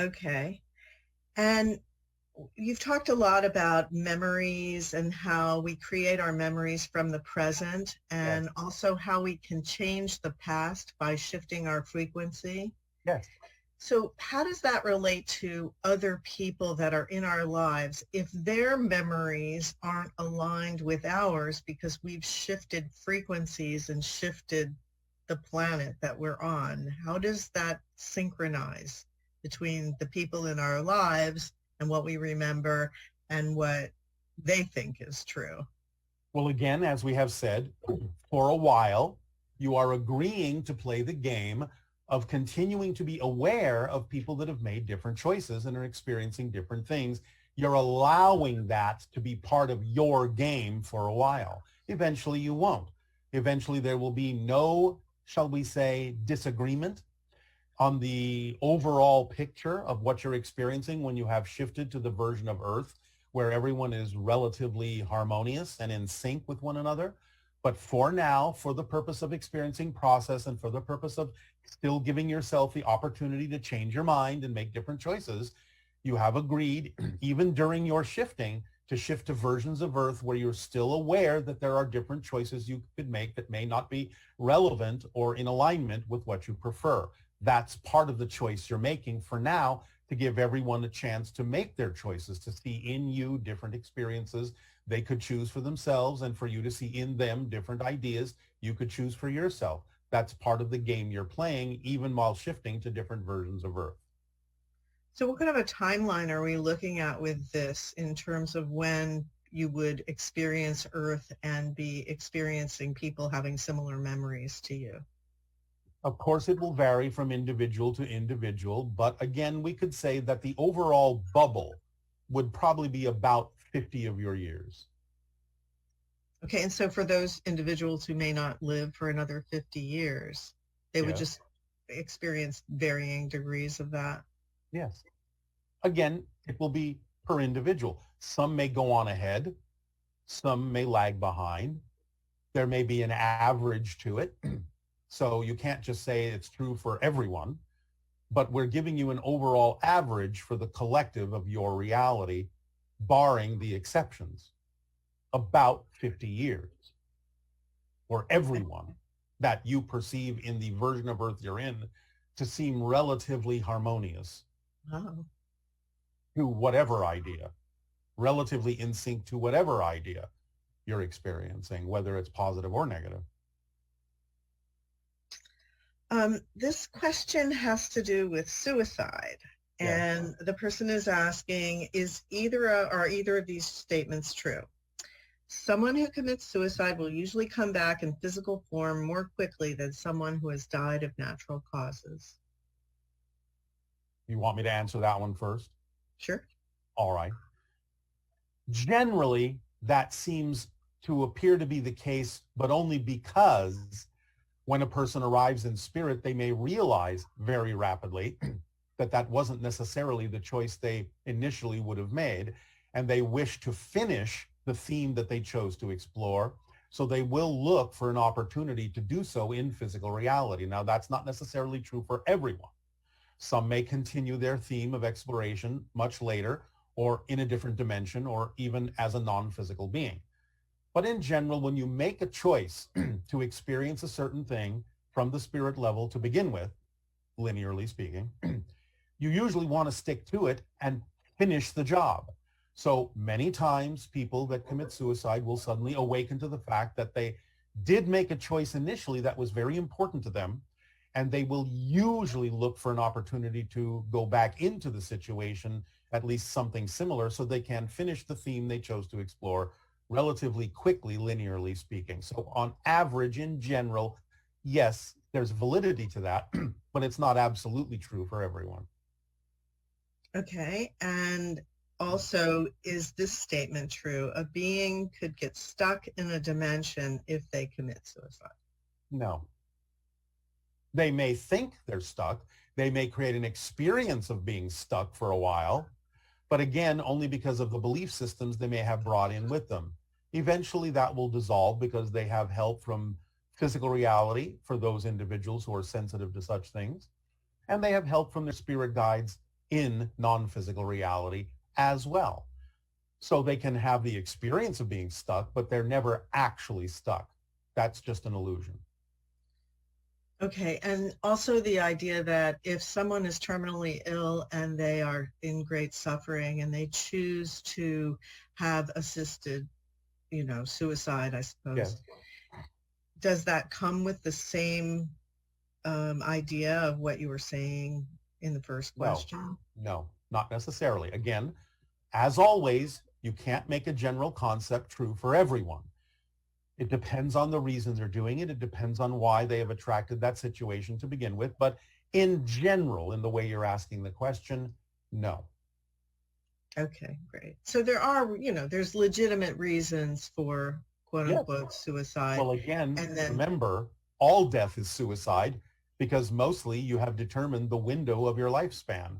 Okay. And you've talked a lot about memories and how we create our memories from the present, Yes. and also how we can change the past by shifting our frequency. Yes. So how does that relate to other people that are in our lives if their memories aren't aligned with ours because we've shifted frequencies and shifted the planet that we're on? How does that synchronize between the people in our lives and what we remember and what they think is true? Well, again, as we have said, for a while, you are agreeing to play the game of continuing to be aware of people that have made different choices and are experiencing different things. You're allowing that to be part of your game for a while. Eventually, you won't. Eventually, there will be no, shall we say, disagreement on the overall picture of what you're experiencing when you have shifted to the version of Earth where everyone is relatively harmonious and in sync with one another. But for now, for the purpose of experiencing process and for the purpose of still giving yourself the opportunity to change your mind and make different choices, you have agreed, even during your shifting, to shift to versions of Earth where you're still aware that there are different choices you could make that may not be relevant or in alignment with what you prefer. That's part of the choice you're making for now, to give everyone a chance to make their choices, to see in you different experiences they could choose for themselves, and for you to see in them different ideas you could choose for yourself. That's part of the game you're playing, even while shifting to different versions of Earth. So what kind of a timeline are we looking at with this in terms of when you would experience Earth and be experiencing people having similar memories to you? Of course, it will vary from individual to individual, but again, we could say that the overall bubble would probably be about 50 of your years. Okay, and so for those individuals who may not live for another 50 years, they would Yes. just experience varying degrees of that. Yes. Again, it will be per individual. Some may go on ahead, some may lag behind. There may be an average to it. So you can't just say it's true for everyone, but we're giving you an overall average for the collective of your reality, barring the exceptions, about 50 years for everyone that you perceive in the version of Earth you're in to seem relatively harmonious Oh, to whatever idea, relatively in sync to whatever idea you're experiencing, whether it's positive or negative. this question has to do with suicide. Yes. And the person is asking, are either of these statements true? Someone who commits suicide will usually come back in physical form more quickly than someone who has died of natural causes. You want me to answer that one first? Sure. All right. Generally, that seems to appear to be the case, but only because when a person arrives in spirit, they may realize very rapidly that that wasn't necessarily the choice they initially would have made, and they wish to finish the theme that they chose to explore. So they will look for an opportunity to do so in physical reality. Now, that's not necessarily true for everyone. Some may continue their theme of exploration much later, or in a different dimension, or even as a non-physical being. But in general, when you make a choice to experience a certain thing from the spirit level to begin with, linearly speaking, you usually want to stick to it and finish the job. So many times people that commit suicide will suddenly awaken to the fact that they did make a choice initially that was very important to them, and they will usually look for an opportunity to go back into the situation, at least something similar, so they can finish the theme they chose to explore relatively quickly, linearly speaking. So on average, in general, yes, there's validity to that, but it's not absolutely true for everyone. Okay. And also, is this statement true? A being could get stuck in a dimension if they commit suicide. No. They may think they're stuck. They may create an experience of being stuck for a while, but again, only because of the belief systems they may have brought in with them. Eventually that will dissolve because they have help from physical reality for those individuals who are sensitive to such things. And they have help from their spirit guides in non-physical reality as well. So they can have the experience of being stuck, but they're never actually stuck. That's just an illusion. Okay, and also the idea that if someone is terminally ill and they are in great suffering and they choose to have assisted, suicide, I suppose, Yes. does that come with the same idea of what you were saying in the first question? No, not necessarily. Again, as always, you can't make a general concept true for everyone. It depends on the reasons they're doing it. It depends on why they have attracted that situation to begin with. But in general, in the way you're asking the question, no. Okay, great. So there are, there's legitimate reasons for quote unquote suicide. Well, again, and then, remember, all death is suicide because mostly you have determined the window of your lifespan.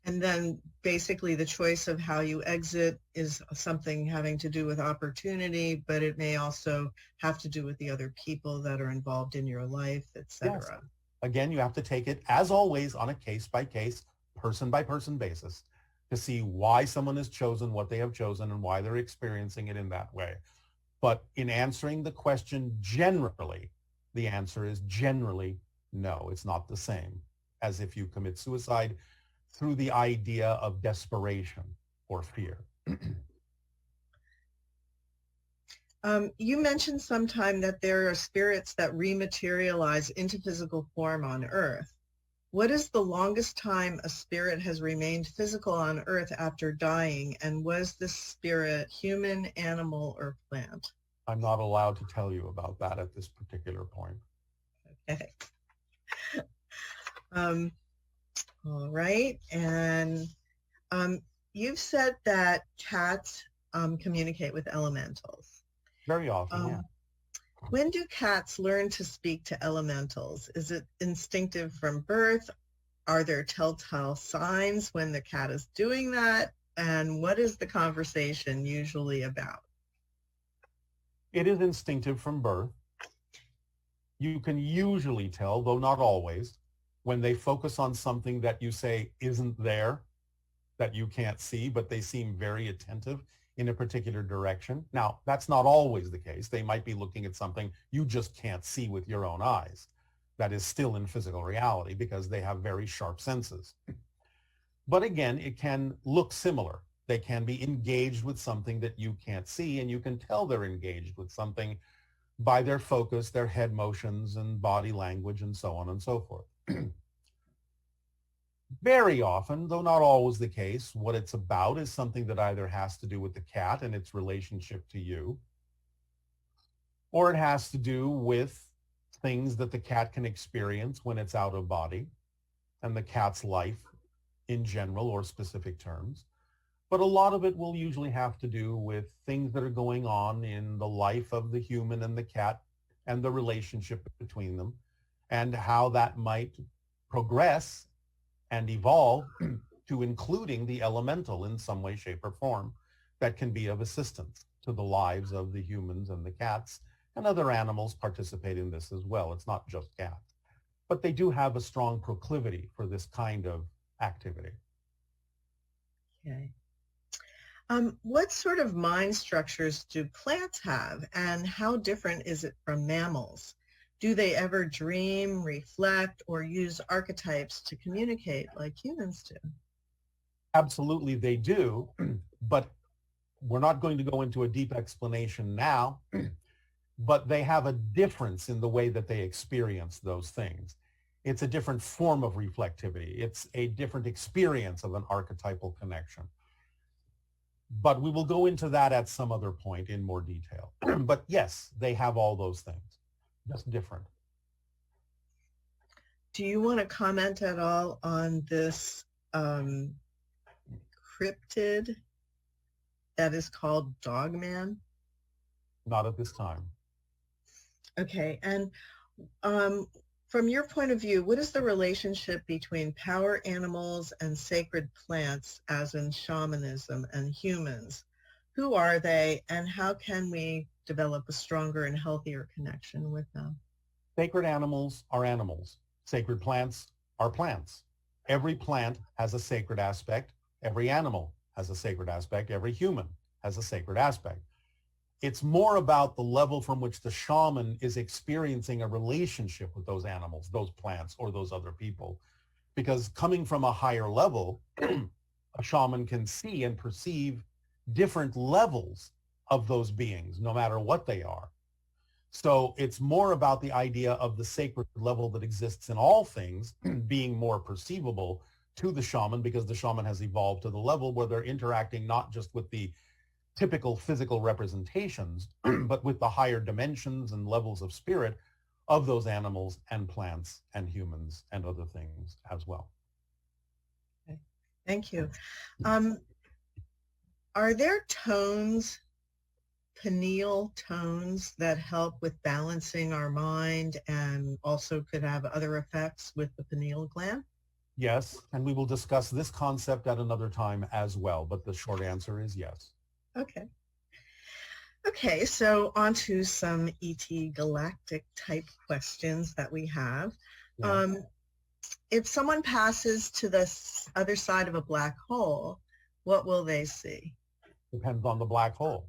And then basically the choice of how you exit is something having to do with opportunity, but it may also have to do with the other people that are involved in your life, etc. Yes. Again, you have to take it, as always, on a case-by-case, person-by-person basis to see why someone has chosen what they have chosen and why they're experiencing it in that way. But in answering the question generally, the answer is generally no. It's not the same as if you commit suicide through the idea of desperation or fear. You mentioned sometime that there are spirits that rematerialize into physical form on Earth. What is the longest time a spirit has remained physical on Earth after dying? And was this spirit human, animal, or plant? I'm not allowed to tell you about that at this particular point. Okay. All right. And you've said that cats communicate with elementals. Very often, yeah. When do cats learn to speak to elementals? Is it instinctive from birth? Are there telltale signs when the cat is doing that? And what is the conversation usually about? It is instinctive from birth. You can usually tell, though not always, when they focus on something that you say isn't there, that you can't see, but they seem very attentive in a particular direction. Now, that's not always the case. They might be looking at something you just can't see with your own eyes. That is still in physical reality because they have very sharp senses. But again, it can look similar. They can be engaged with something that you can't see, and you can tell they're engaged with something by their focus, their head motions, and body language, and so on and so forth. Very often, though not always the case, what it's about is something that either has to do with the cat and its relationship to you, or it has to do with things that the cat can experience when it's out of body and the cat's life in general or specific terms. But a lot of it will usually have to do with things that are going on in the life of the human and the cat and the relationship between them and how that might progress and evolve to including the elemental in some way, shape, or form that can be of assistance to the lives of the humans and the cats, and other animals participate in this as well. It's not just cats. But they do have a strong proclivity for this kind of activity. Okay. What sort of mind structures do plants have, and how different is it from mammals? Do they ever dream, reflect, or use archetypes to communicate like humans do? Absolutely, they do, but we're not going to go into a deep explanation now, but they have a difference in the way that they experience those things. It's a different form of reflectivity. It's a different experience of an archetypal connection. But we will go into that at some other point in more detail. But yes, they have all those things, just different. Do you want to comment at all on this cryptid that is called Dogman? Not at this time. Okay, and from your point of view, what is the relationship between power animals and sacred plants, as in shamanism, and humans? Who are they, and how can we develop a stronger and healthier connection with them? Sacred animals are animals. Sacred plants are plants. Every plant has a sacred aspect. Every animal has a sacred aspect. Every human has a sacred aspect. It's more about the level from which the shaman is experiencing a relationship with those animals, those plants, or those other people. Because coming from a higher level, a shaman can see and perceive different levels of those beings, no matter what they are. So it's more about the idea of the sacred level that exists in all things being more perceivable to the shaman, because the shaman has evolved to the level where they're interacting not just with the typical physical representations, but with the higher dimensions and levels of spirit of those animals and plants and humans and other things as well. Okay. Thank you. Are there tones, pineal tones, that help with balancing our mind and also could have other effects with the pineal gland? Yes, and we will discuss this concept at another time as well, but the short answer is yes. Okay. Okay, so on to some ET galactic type questions that we have. Yeah. If someone passes to the other side of a black hole, what will they see? Depends on the black hole,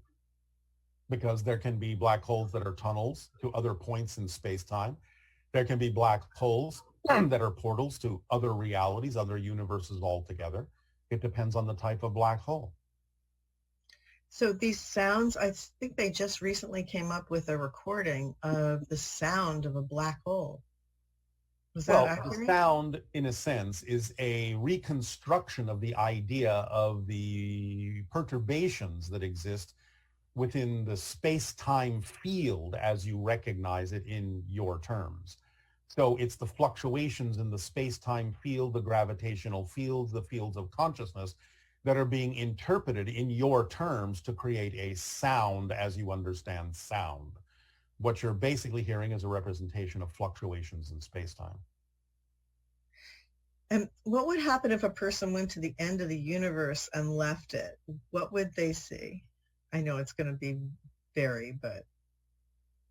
because there can be black holes that are tunnels to other points in space-time. There can be black holes that are portals to other realities, other universes altogether. It depends on the type of black hole. So these sounds, I think they just recently came up with a recording of the sound of a black hole. Was that accurate? The sound, in a sense, is a reconstruction of the idea of the perturbations that exist within the space-time field as you recognize it in your terms. So it's the fluctuations in the space-time field, the gravitational fields, the fields of consciousness that are being interpreted in your terms to create a sound as you understand sound. What you're basically hearing is a representation of fluctuations in space-time. And what would happen if a person went to the end of the universe and left it? What would they see? I know it's going to be vary, but...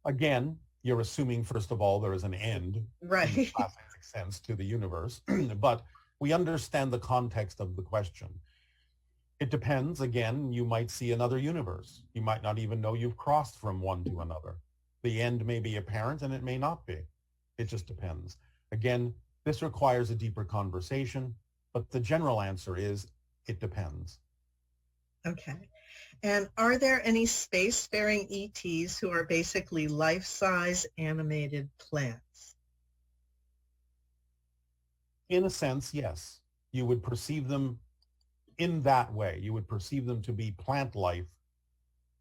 Again, you're assuming, first of all, there is an end, right, in the classic sense, to the universe, but we understand the context of the question. It depends. Again, you might see another universe. You might not even know you've crossed from one to another. The end may be apparent and it may not be. It just depends. Again, this requires a deeper conversation, but the general answer is it depends. Okay. And are there any spacefaring ETs who are basically life-size animated plants? In a sense, yes. You would perceive them in that way. You would perceive them to be plant life,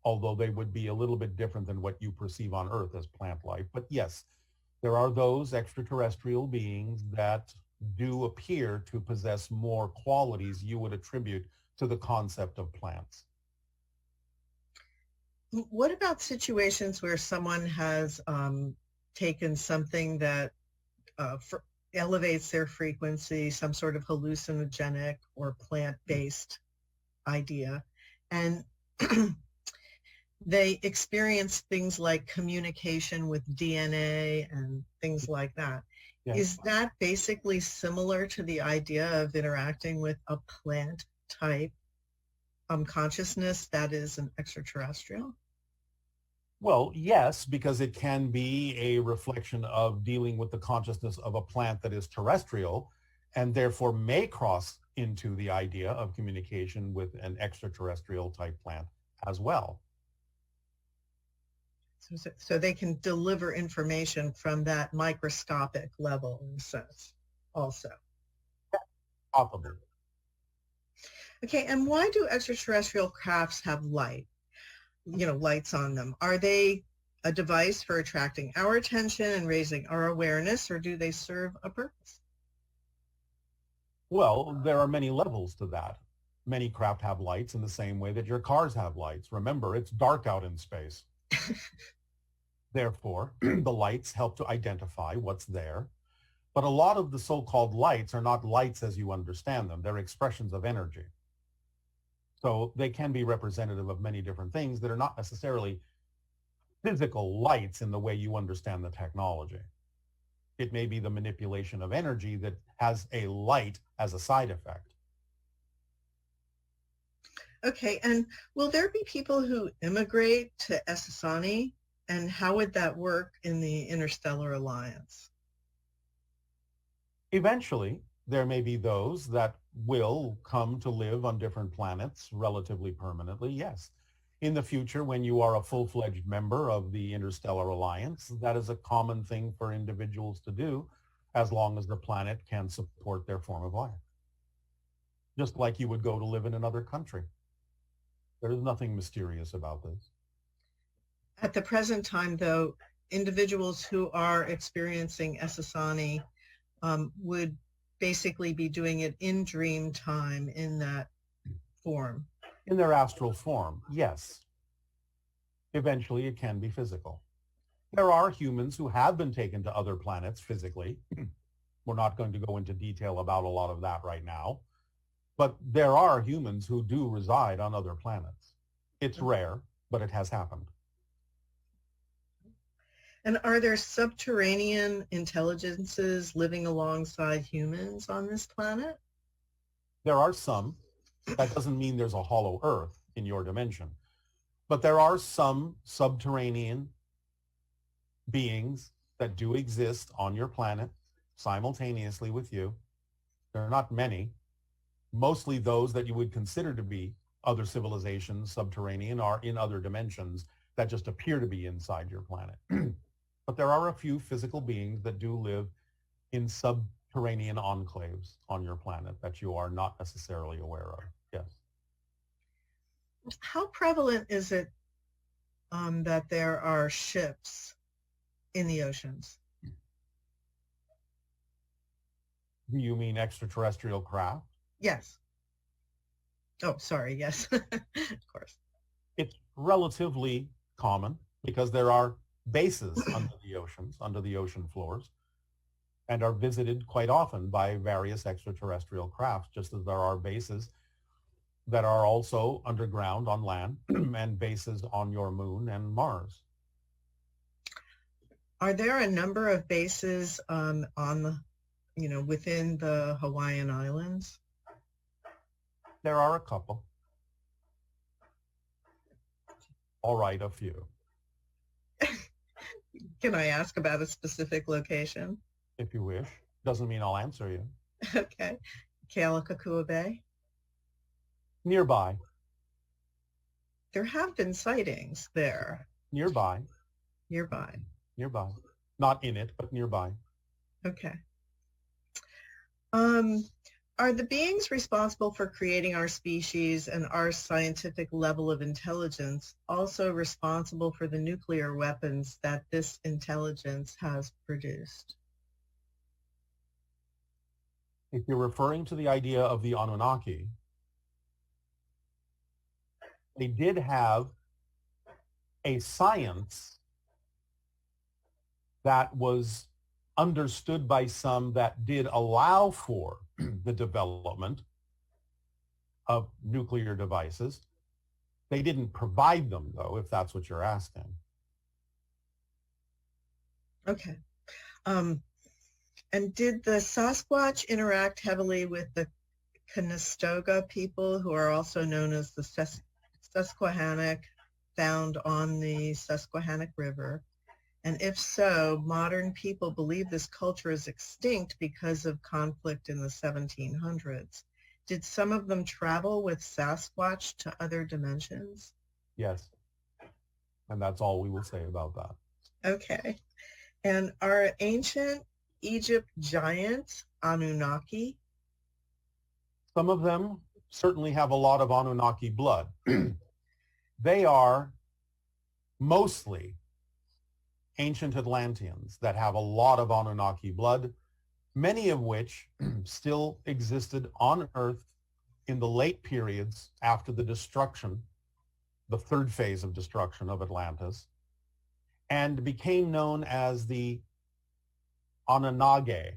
although they would be a little bit different than what you perceive on Earth as plant life. But yes, there are those extraterrestrial beings that do appear to possess more qualities you would attribute to the concept of plants. What about situations where someone has taken something that elevates their frequency, some sort of hallucinogenic or plant-based idea, and they experience things like communication with DNA and things like that? Yes. Is that basically similar to the idea of interacting with a plant type consciousness that is an extraterrestrial? Well, yes, because it can be a reflection of dealing with the consciousness of a plant that is terrestrial and therefore may cross into the idea of communication with an extraterrestrial type plant as well. So they can deliver information from that microscopic level in a sense also. Possibly. Okay, and why do extraterrestrial crafts have lights on them? Are they a device for attracting our attention and raising our awareness, or do they serve a purpose? Well, there are many levels to that. Many craft have lights in the same way that your cars have lights. Remember, it's dark out in space. Therefore, the lights help to identify what's there. But a lot of the so-called lights are not lights as you understand them. They're expressions of energy. So they can be representative of many different things that are not necessarily physical lights in the way you understand the technology. It may be the manipulation of energy that has a light as a side effect. Okay, and will there be people who immigrate to Essassani, and how would that work in the Interstellar Alliance? Eventually, there may be those that will come to live on different planets relatively permanently, yes. In the future, when you are a full-fledged member of the Interstellar Alliance, that is a common thing for individuals to do as long as the planet can support their form of life. Just like you would go to live in another country. There is nothing mysterious about this. At the present time, though, individuals who are experiencing Essassani would basically be doing it in dream time in that form. In their astral form, yes. Eventually, it can be physical. There are humans who have been taken to other planets physically. We're not going to go into detail about a lot of that right now. But there are humans who do reside on other planets. It's rare, but it has happened. And are there subterranean intelligences living alongside humans on this planet? There are some. That doesn't mean there's a hollow earth in your dimension. But there are some subterranean beings that do exist on your planet simultaneously with you. There are not many. Mostly those that you would consider to be other civilizations, subterranean, are in other dimensions that just appear to be inside your planet. But there are a few physical beings that do live in subterranean enclaves on your planet that you are not necessarily aware of. Yes. How prevalent is it that there are ships in the oceans? Do you mean extraterrestrial craft? Yes. Oh, sorry. Yes, of course. It's relatively common because there are bases under the oceans, under the ocean floors, and are visited quite often by various extraterrestrial crafts, just as there are bases that are also underground on land and bases on your moon and Mars. Are there a number of bases within the Hawaiian Islands? There are a couple. All right, a few. Can I ask about a specific location? If you wish. Doesn't mean I'll answer you. Okay. Kealakekua Bay? Nearby. There have been sightings there. Nearby. Nearby. Nearby. Not in it, but nearby. Okay. Are the beings responsible for creating our species and our scientific level of intelligence also responsible for the nuclear weapons that this intelligence has produced? If you're referring to the idea of the Anunnaki, they did have a science that was understood by some that did allow for the development of nuclear devices. They didn't provide them, though, if that's what you're asking. Okay. And did the Sasquatch interact heavily with the Conestoga people, who are also known as the Susquehannock, found on the Susquehannock River? And if so, modern people believe this culture is extinct because of conflict in the 1700s. Did some of them travel with Sasquatch to other dimensions? Yes. And that's all we will say about that. Okay. And are ancient Egypt giants Anunnaki? Some of them certainly have a lot of Anunnaki blood. They are mostly ancient Atlanteans that have a lot of Anunnaki blood, many of which still existed on Earth in the late periods after the destruction, the third phase of destruction of Atlantis, and became known as the Anunnage.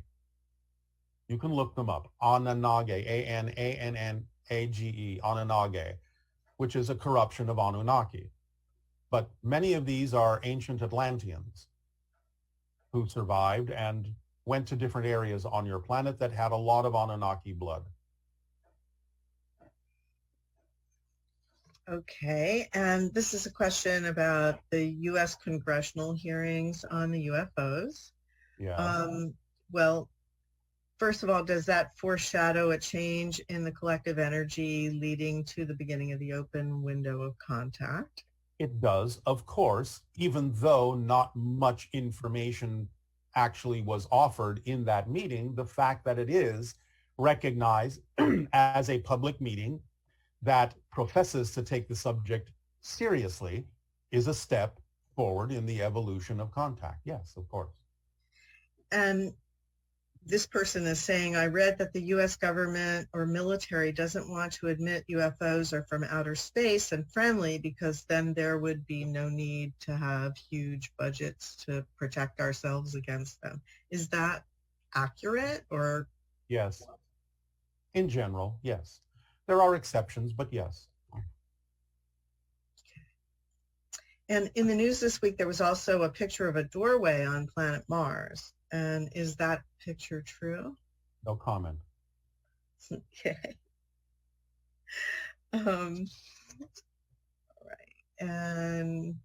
You can look them up. Anunnage, Anannage, Anunnage, which is a corruption of Anunnaki. But many of these are ancient Atlanteans who survived and went to different areas on your planet that had a lot of Anunnaki blood. Okay, and this is a question about the U.S. congressional hearings on the UFOs. Yeah. Well, first of all, does that foreshadow a change in the collective energy leading to the beginning of the open window of contact? It does, of course, even though not much information actually was offered in that meeting. The fact that it is recognized as a public meeting that professes to take the subject seriously is a step forward in the evolution of contact. Yes, of course. And this person is saying, I read that the U.S. government or military doesn't want to admit UFOs are from outer space and friendly because then there would be no need to have huge budgets to protect ourselves against them. Is that accurate or? Yes. In general, yes. There are exceptions, but yes. And in the news this week, there was also a picture of a doorway on planet Mars. And is that picture true? No comment. Okay. All right. And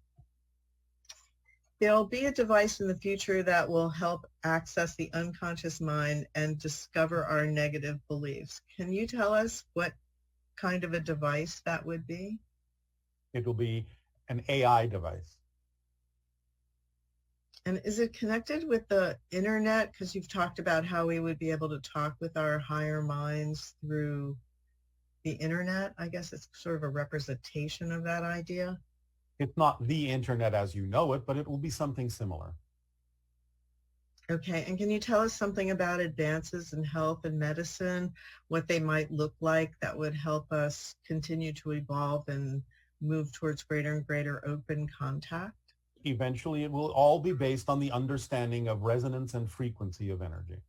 there'll be a device in the future that will help access the unconscious mind and discover our negative beliefs. Can you tell us what kind of a device that would be? It will be an AI device. And is it connected with the internet? Because you've talked about how we would be able to talk with our higher minds through the internet. I guess it's sort of a representation of that idea. It's not the internet as you know it, but it will be something similar. Okay, and can you tell us something about advances in health and medicine, what they might look like that would help us continue to evolve and move towards greater and greater open contact? Eventually, it will all be based on the understanding of resonance and frequency of energy.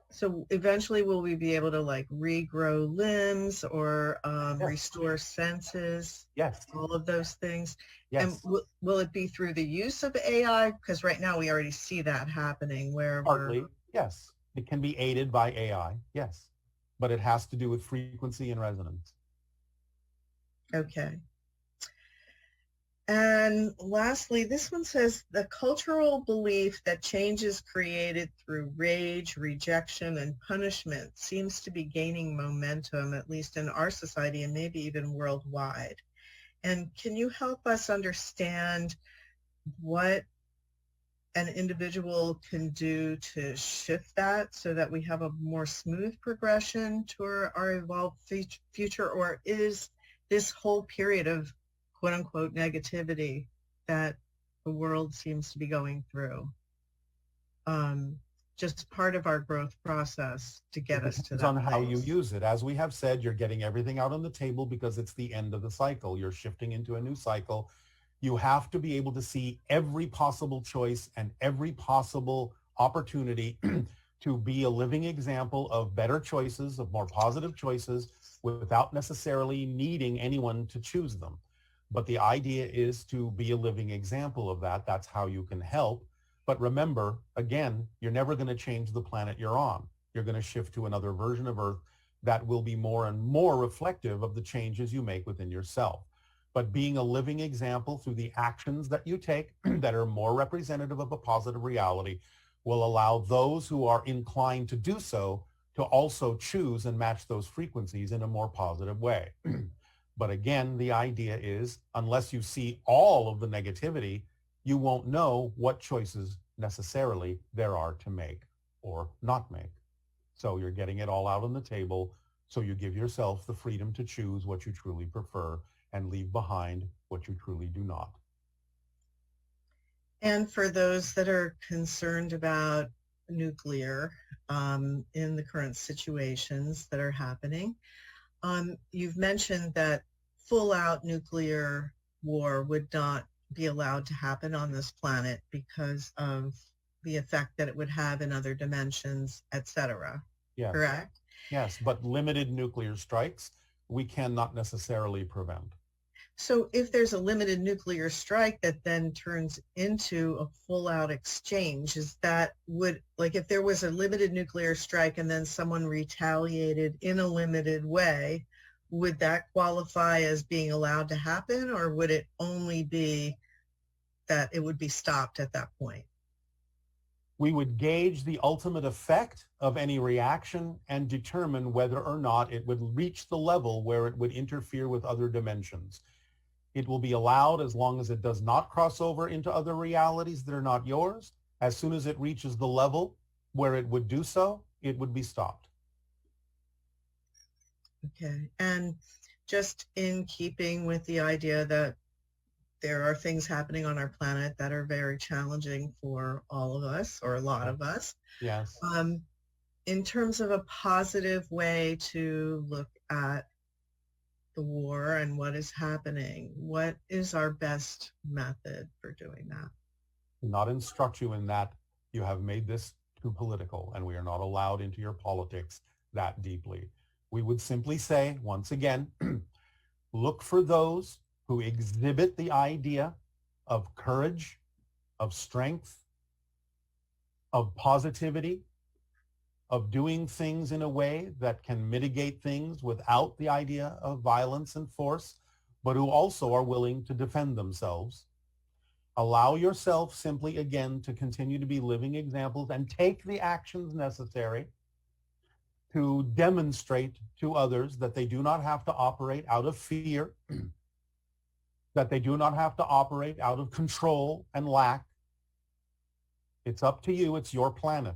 So eventually will we be able to like regrow limbs or Yes. restore senses? Yes. All of those things. Yes. And will it be through the use of AI? Because right now we already see that happening where Partly, yes. It can be aided by AI, yes. But it has to do with frequency and resonance. Okay. And lastly, this one says the cultural belief that change is created through rage, rejection, and punishment seems to be gaining momentum, at least in our society and maybe even worldwide. And can you help us understand what an individual can do to shift that so that we have a more smooth progression to our evolved future? Or is this whole period of quote unquote negativity that the world seems to be going through just part of our growth process to get us to that on how you place? use it. As we have said, you're getting everything out on the table because it's the end of the cycle. You're shifting into a new cycle. You have to be able to see every possible choice and every possible opportunity to be a living example of better choices, of more positive choices, without necessarily needing anyone to choose them. But the idea is to be a living example of that. That's how you can help. But remember, again, you're never going to change the planet you're on. You're going to shift to another version of Earth that will be more and more reflective of the changes you make within yourself. But being a living example through the actions that you take that are more representative of a positive reality will allow those who are inclined to do so to also choose and match those frequencies in a more positive way. But again, the idea is unless you see all of the negativity, you won't know what choices necessarily there are to make or not make. So you're getting it all out on the table. So you give yourself the freedom to choose what you truly prefer and leave behind what you truly do not. And for those that are concerned about nuclear in the current situations that are happening, you've mentioned that full-out nuclear war would not be allowed to happen on this planet because of the effect that it would have in other dimensions, etc. Yes. Correct? Yes, but limited nuclear strikes we cannot necessarily prevent. So if there's a limited nuclear strike that then turns into a full-out exchange, is that would, like if there was a limited nuclear strike and then someone retaliated in a limited way, would that qualify as being allowed to happen, or would it only be that it would be stopped at that point? We would gauge the ultimate effect of any reaction and determine whether or not it would reach the level where it would interfere with other dimensions. It will be allowed as long as it does not cross over into other realities that are not yours. As soon as it reaches the level where it would do so, it would be stopped. Okay. And just in keeping with the idea that there are things happening on our planet that are very challenging for all of us, or a lot of us. Yes. In terms of a positive way to look at the war and what is happening, what is our best method for doing that? Do not instruct you in that. You have made this too political, and we are not allowed into your politics that deeply. We would simply say, once again, look for those who exhibit the idea of courage, of strength, of positivity, of doing things in a way that can mitigate things without the idea of violence and force, but who also are willing to defend themselves. Allow yourself simply, again, to continue to be living examples and take the actions necessary to demonstrate to others that they do not have to operate out of fear, that they do not have to operate out of control and lack. It's up to you. It's your planet.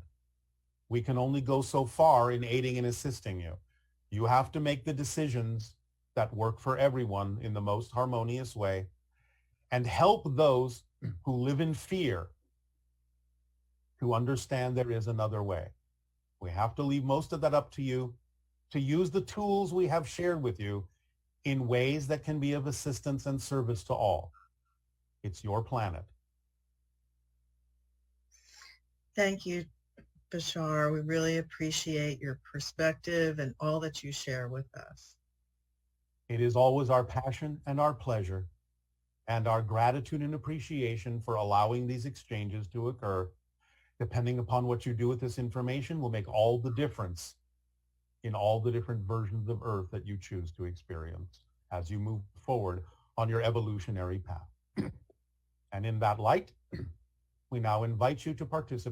We can only go so far in aiding and assisting you. You have to make the decisions that work for everyone in the most harmonious way, and help those who live in fear to understand there is another way. We have to leave most of that up to you to use the tools we have shared with you in ways that can be of assistance and service to all. It's your planet. Thank you, Bashar. We really appreciate your perspective and all that you share with us. It is always our passion and our pleasure and our gratitude and appreciation for allowing these exchanges to occur. Depending upon what you do with this information will make all the difference in all the different versions of Earth that you choose to experience as you move forward on your evolutionary path. And in that light, we now invite you to participate